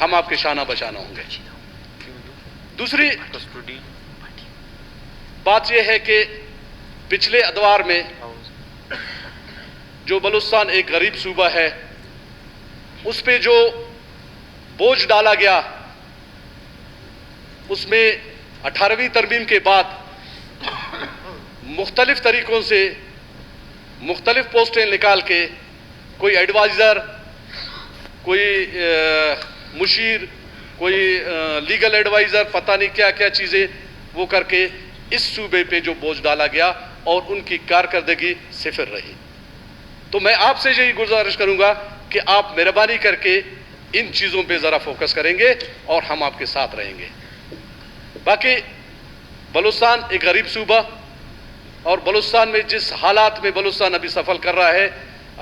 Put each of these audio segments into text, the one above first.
ہم آپ کے شانہ بشانہ ہوں گے۔ دوسری بات یہ ہے کہ پچھلے ادوار میں جو بلوچستان ایک غریب صوبہ ہے، اس پہ جو بوجھ ڈالا گیا، اس میں 18ویں ترمیم کے بعد مختلف طریقوں سے مختلف پوسٹیں نکال کے کوئی ایڈوائزر، کوئی مشیر، کوئی لیگل ایڈوائزر، پتہ نہیں کیا کیا چیزیں وہ کر کے اس صوبے پہ جو بوجھ ڈالا گیا اور ان کی کارکردگی صفر رہی۔ تو میں آپ سے یہی گزارش کروں گا کہ آپ مہربانی کر کے ان چیزوں پہ ذرا فوکس کریں گے اور ہم آپ کے ساتھ رہیں گے۔ باقی بلوچستان ایک غریب صوبہ، اور بلوچستان میں جس حالات میں بلوچستان ابھی سفر کر رہا ہے،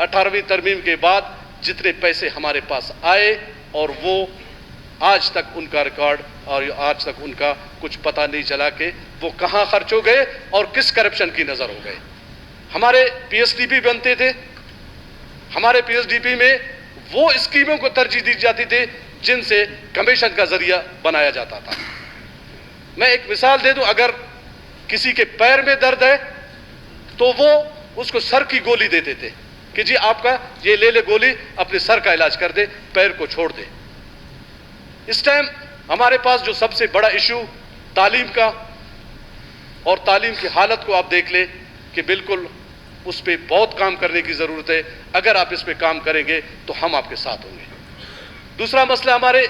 18ویں ترمیم کے بعد جتنے پیسے ہمارے پاس آئے اور وہ آج تک ان کا ریکارڈ اور آج تک ان کا کچھ پتہ نہیں چلا کہ وہ کہاں خرچ ہو گئے اور کس کرپشن کی نظر ہو گئے۔ ہمارے پی ایس ڈی پی بنتے تھے، ہمارے پی ایس ڈی پی میں وہ اسکیموں کو ترجیح دی جاتی تھی جن سے کمیشن کا ذریعہ بنایا جاتا تھا۔ میں ایک مثال دے دوں، اگر کسی کے پیر میں درد ہے تو وہ اس کو سر کی گولی دیتے تھے کہ جی آپ کا یہ لے لے گولی، اپنے سر کا علاج کر دے، پیر کو چھوڑ دے۔ اس ٹائم ہمارے پاس جو سب سے بڑا ایشو تعلیم کا، اور تعلیم کی حالت کو آپ دیکھ لیں کہ بالکل اس پہ بہت کام کرنے کی ضرورت ہے۔ اگر آپ اس پہ کام کریں گے تو ہم آپ کے ساتھ ہوں گے۔ دوسرا مسئلہ ہمارے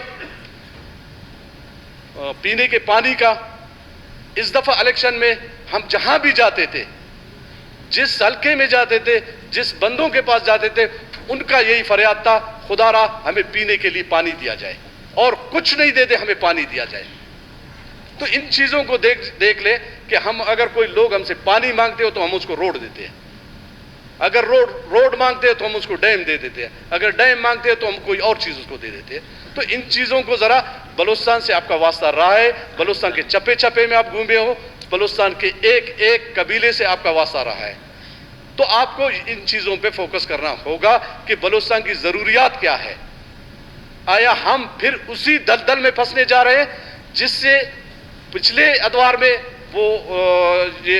پینے کے پانی کا، اس دفعہ الیکشن میں ہم جہاں بھی جاتے تھے، جس حلقے میں جاتے تھے، جس بندوں کے پاس جاتے تھے، ان کا یہی فریاد تھا، خدا را ہمیں پینے کے لیے پانی دیا جائے، اور کچھ نہیں دیتے ہمیں پانی دیا جائے۔ تو ان چیزوں کو دیکھ لیں کہ ہم اگر کوئی لوگ ہم سے پانی مانگتے ہو تو ہم اس کو روڈ دیتے ہیں، اگر روڈ مانگتے ہیں تو ہم اس کو ڈیم دے دیتے ہیں، اگر ڈیم مانگتے ہیں تو ہم کوئی اور چیز اس کو دے دیتے ہیں۔ تو ان چیزوں کو ذرا، بلوچستان سے آپ کا واسطہ رہا ہے، بلوچستان کے چپے چپے میں آپ گھومے ہو، بلوچستان کے ایک ایک قبیلے سے آپ کا واسطہ رہا ہے، تو آپ کو ان چیزوں پہ فوکس کرنا ہوگا کہ بلوچستان کی ضروریات کیا ہے۔ آیا ہم پھر اسی دلدل میں پھنسنے جا رہے ہیں جس سے پچھلے ادوار میں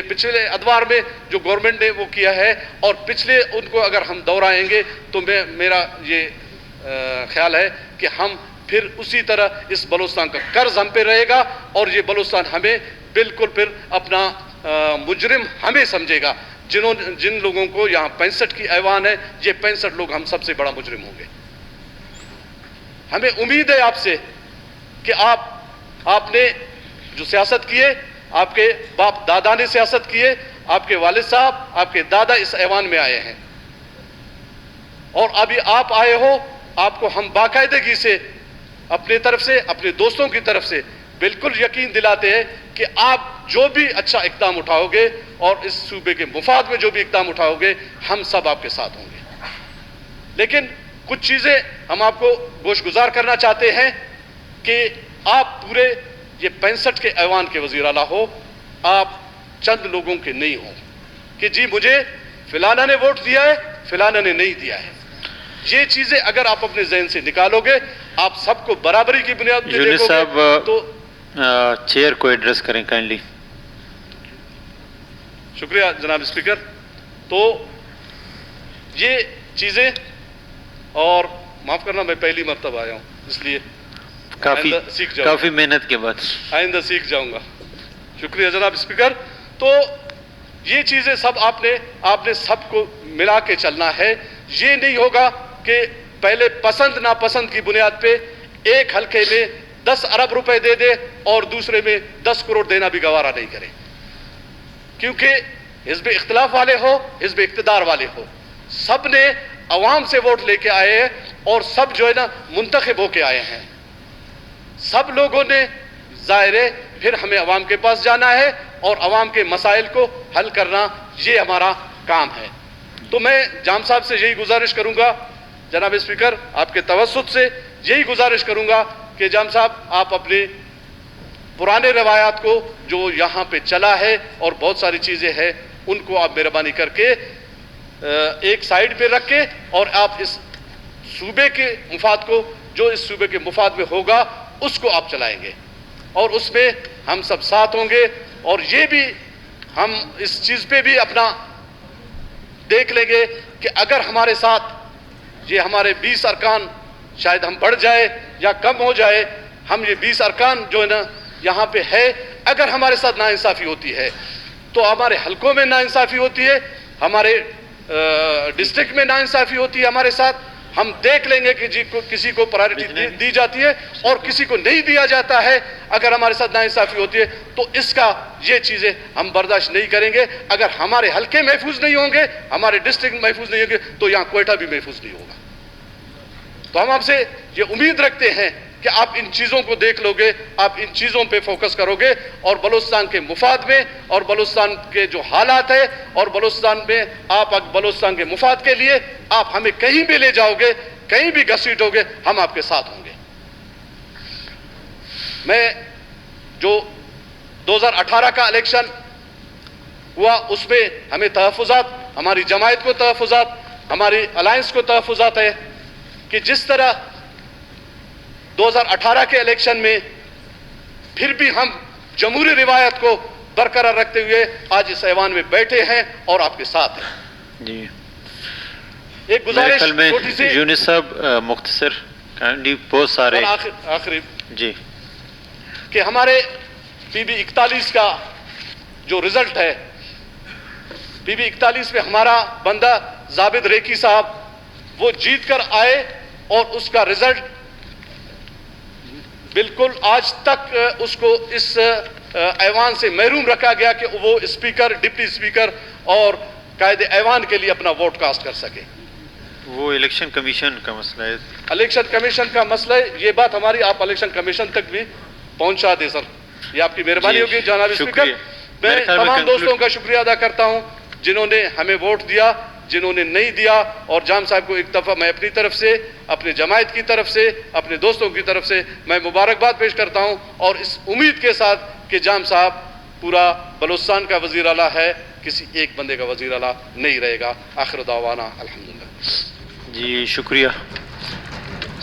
پچھلے ادوار میں جو گورنمنٹ نے وہ کیا ہے، اور پچھلے ان کو اگر ہم دہرائیں گے تو میرا یہ خیال ہے کہ ہم پھر اسی طرح اس بلوچستان کا قرض ہم پہ رہے گا، اور یہ بلوچستان ہمیں بالکل پھر اپنا مجرم ہمیں سمجھے گا۔ جن لوگوں کو یہاں 65 کی ایوان ہے، یہ 65 لوگ ہم سب سے بڑا مجرم ہوں گے۔ ہمیں امید ہے آپ سے کہ آپ نے جو سیاست کیے، آپ کے باپ دادا نے سیاست کیے، آپ کے والد صاحب، آپ کے دادا اس ایوان میں آئے ہیں، اور ابھی آپ آئے ہو، آپ کو ہم باقاعدگی سے اپنے طرف سے، اپنے دوستوں کی طرف سے بالکل یقین دلاتے ہیں کہ آپ جو بھی اچھا اقدام اٹھاؤ گے اور اس صوبے کے مفاد میں جو بھی اقدام اٹھاؤ گے، ہم سب آپ کے ساتھ ہوں گے۔ لیکن کچھ چیزیں ہم آپ کو گوش گزار کرنا چاہتے ہیں کہ آپ پورے یہ 65 کے ایوان کے وزیر اعلیٰ ہو، آپ چند لوگوں کے نہیں ہوں کہ جی مجھے فلانا نے ووٹ دیا ہے، فلانا نے نہیں دیا ہے۔ یہ چیزیں اگر آپ اپنے ذہن سے نکالو گے، آپ سب کو برابری کی بنیاد پہ دیکھو گے تو چیئر کو ایڈریس کریں کائنڈلی۔ شکریہ جناب اسپیکر۔ تو یہ چیزیں، اور معاف کرنا میں پہلی مرتبہ آیا ہوں اس لیے کافی محنت کے بعد آئندہ سیکھ جاؤں گا۔ شکریہ جناب اسپیکر۔ تو یہ چیزیں سب آپ نے سب کو ملا کے چلنا ہے۔ یہ نہیں ہوگا کہ پہلے پسند ناپسند کی بنیاد پہ ایک حلقے میں 10 ارب روپے دے دے اور دوسرے میں 10 کروڑ دینا بھی گوارا نہیں کرے، کیونکہ حزب اختلاف والے ہو، حزب اقتدار والے ہو، سب نے عوام سے ووٹ لے کے آئے ہیں، اور سب جو ہے نا منتخب ہو کے آئے ہیں۔ سب لوگوں نے ظاہر ہے پھر ہمیں عوام کے پاس جانا ہے اور عوام کے مسائل کو حل کرنا، یہ ہمارا کام ہے۔ تو میں جام صاحب سے یہی گزارش کروں گا، جناب اسپیکر آپ کے توسط سے یہی گزارش کروں گا کہ جام صاحب آپ اپنے پرانے روایات کو جو یہاں پہ چلا ہے اور بہت ساری چیزیں ہیں، ان کو آپ مہربانی کر کے ایک سائیڈ پہ رکھ کے، اور آپ اس صوبے کے مفاد کو جو اس صوبے کے مفاد میں ہوگا اس کو آپ چلائیں گے، اور اس میں ہم سب ساتھ ہوں گے. اور یہ بھی ہم اس چیز پہ بھی اپنا دیکھ لیں گے کہ اگر ہمارے ساتھ یہ ہمارے 20 ارکان شاید ہم بڑھ جائے یا کم ہو جائے، ہم یہ 20 ارکان جو ہے نا یہاں پہ ہے، اگر ہمارے ساتھ ناانصافی ہوتی ہے تو ہمارے حلقوں میں ناانصافی ہوتی ہے، ہمارے ڈسٹرکٹ میں ناانصافی ہوتی ہے ہمارے ساتھ، ہم دیکھ لیں گے کہ جی کسی کو پرائرٹی دی جاتی ہے اور کسی کو نہیں دیا جاتا ہے. اگر ہمارے ساتھ ناانصافی ہوتی ہے تو اس کا یہ چیزیں ہم برداشت نہیں کریں گے. اگر ہمارے حلقے محفوظ نہیں ہوں گے، ہمارے ڈسٹرکٹ محفوظ نہیں ہوں گے تو یہاں کوئٹہ بھی محفوظ نہیں ہوگا. تو ہم آپ سے یہ امید رکھتے ہیں کہ آپ ان چیزوں کو دیکھ لو گے، آپ ان چیزوں پہ فوکس کرو گے، اور بلوچستان کے مفاد میں اور بلوچستان کے جو حالات ہے اور بلوچستان میں آپ بلوچستان کے مفاد کے لیے آپ ہمیں کہیں بھی لے جاؤ گے، کہیں بھی گھسیٹو گے، ہم آپ کے ساتھ ہوں گے. میں جو 2018 کا الیکشن ہوا اس میں ہمیں تحفظات، ہماری جماعت کو تحفظات، ہماری الائنس کو تحفظات ہے کہ جس طرح 2018 کے الیکشن میں پھر بھی ہم جمہوری روایت کو برقرار رکھتے ہوئے آج اس ایوان میں بیٹھے ہیں اور آپ کے ساتھ ہیں. جی ایک گزارش میں چھوٹی سی یونس صاحب مختصر کائنڈلی بہت سارے آخری جی کہ ہمارے PB 41 کا جو رزلٹ ہے، PB 41 میں ہمارا بندہ زابد ریکی صاحب وہ جیت کر آئے اور اس کا رزلٹ بالکل آج تک اس کو اس ایوان سے محروم رکھا گیا کہ وہ اسپیکر، ڈپٹی اسپیکر اور قائد ایوان کے لیے اپنا ووٹ کاسٹ کر سکے. وہ الیکشن کمیشن کا مسئلہ ہے. الیکشن کمیشن کا مسئلہ ہے، یہ بات ہماری آپ الیکشن کمیشن تک بھی پہنچا دیں سر، یہ آپ کی مہربانی ہوگی جناب اسپیکر. میں تمام دوستوں کا شکریہ ادا کرتا ہوں جنہوں نے ہمیں ووٹ دیا، جنہوں نے نہیں دیا، اور جام صاحب کو ایک دفعہ میں اپنی طرف سے، اپنے جماعت کی طرف سے، اپنے دوستوں کی طرف سے میں مبارکباد پیش کرتا ہوں، اور اس امید کے ساتھ کہ جام صاحب پورا بلوچستان کا وزیر اعلیٰ ہے، کسی ایک بندے کا وزیر اعلیٰ نہیں رہے گا. آخر دعوانا الحمدللہ. جی شکریہ.